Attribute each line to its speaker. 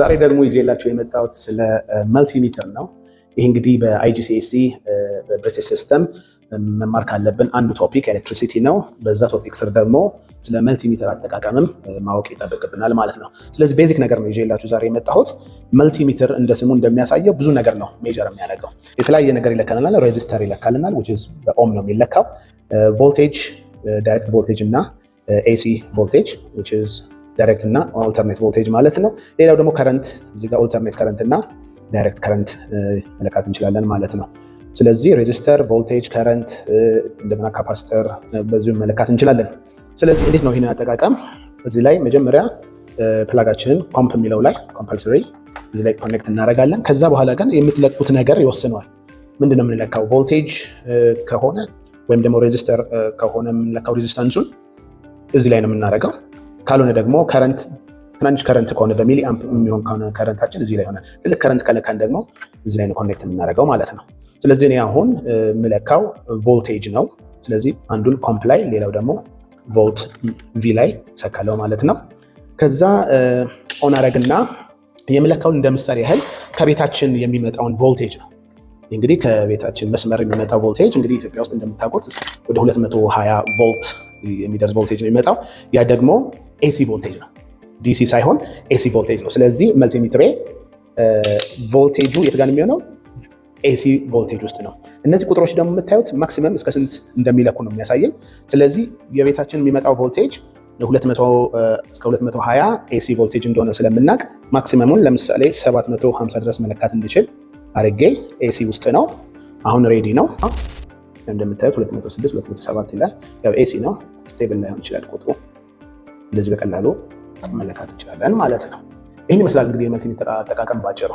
Speaker 1: ዛሬ ደግሞ ይዤላችሁ የመጣሁት ስለ መልቲሚተር ነው። ይህ እንግዲህ በአይጂሲኤስሲ በብሪቲሽ ሲስተም መማር ካለብን አንዱ ቶፒክ ኤሌክትሪሲቲ ነው። በዛ ቶፒክ ስር ደግሞ ስለ መልቲሚተር አጠቃቀምም ማወቅ ይጠበቅብናል ማለት ነው። ስለዚህ ቤዚክ ነገር ነው ይዤላችሁ ዛሬ የመጣሁት። መልቲሚተር እንደ ስሙ እንደሚያሳየው ብዙ ነገር ነው ሜጀር የሚያደርገው። የተለያየ ነገር ይለካልናል። ሬዚስተር ይለካልናል፣ በኦም ነው የሚለካው። ቮልቴጅ፣ ዳይሬክት ቮልቴጅ እና ኤሲ ቮልቴጅ ዳይሬክት እና ኦልተርኔት ቮልቴጅ ማለት ነው። ሌላው ደግሞ ከረንት፣ እዚህ ጋር ኦልተርኔት ከረንት እና ዳይሬክት ከረንት መለካት እንችላለን ማለት ነው። ስለዚህ ሬዚስተር፣ ቮልቴጅ፣ ከረንት እንደገና ካፓሲተር በዚሁ መለካት እንችላለን። ስለዚህ እንዴት ነው ይህንን አጠቃቀም? እዚህ ላይ መጀመሪያ ፕላጋችንን ኮምፕ የሚለው ላይ ኮምፐልሰሪ እዚህ ላይ ኮኔክት እናደርጋለን። ከዛ በኋላ ግን የምትለቁት ነገር ይወስነዋል። ምንድነው የምንለካው? ቮልቴጅ ከሆነ ወይም ደግሞ ሬዚስተር ከሆነ የምንለካው ሬዚስታንሱን እዚህ ላይ ነው የምናደርገው። ካልሆነ ደግሞ ከረንት፣ ትናንሽ ከረንት ከሆነ በሚሊ አምፕ የሚሆን ከሆነ ከረንታችን እዚህ ላይ ሆነ። ትልቅ ከረንት ከለካን ደግሞ እዚህ ላይ ነው ኮኔክት የምናደርገው ማለት ነው። ስለዚህ እኔ አሁን የምለካው ቮልቴጅ ነው። ስለዚህ አንዱን ኮምፕ ላይ፣ ሌላው ደግሞ ቮልት ቪ ላይ ሰካለው ማለት ነው። ከዛ ኦን አረግና የምለካውን እንደምሳሌ ያህል ከቤታችን የሚመጣውን ቮልቴጅ ነው። እንግዲህ ከቤታችን መስመር የሚመጣው ቮልቴጅ እንግዲህ ኢትዮጵያ ውስጥ እንደምታውቁት ወደ 220 ቮልት የሚደርስ ቮልቴጅ ነው የሚመጣው። ያ ደግሞ ኤሲ ቮልቴጅ ነው፣ ዲሲ ሳይሆን ኤሲ ቮልቴጅ ነው። ስለዚህ መልቲሚትሬ ቮልቴጁ የት ጋር የሚሆነው? ኤሲ ቮልቴጅ ውስጥ ነው። እነዚህ ቁጥሮች ደግሞ የምታዩት ማክሲመም እስከ ስንት እንደሚለኩ ነው የሚያሳየን። ስለዚህ የቤታችን የሚመጣው ቮልቴጅ 200 እስከ 220 ኤሲ ቮልቴጅ እንደሆነ ስለምናውቅ ማክሲመሙን ለምሳሌ 750 ድረስ መለካት እንድችል አድርጌ ኤሲ ውስጥ ነው። አሁን ሬዲ ነው። እንደምታዩት 206 207 ይላል። ያው ኤሲ ነው፣ ስቴብል ላይሆን ይችላል ቁጥሩ። እንደዚህ በቀላሉ መለካት እንችላለን ማለት ነው። ይህን ይመስላል እንግዲህ የመልቲሚተር አጠቃቀም ባጭሩ።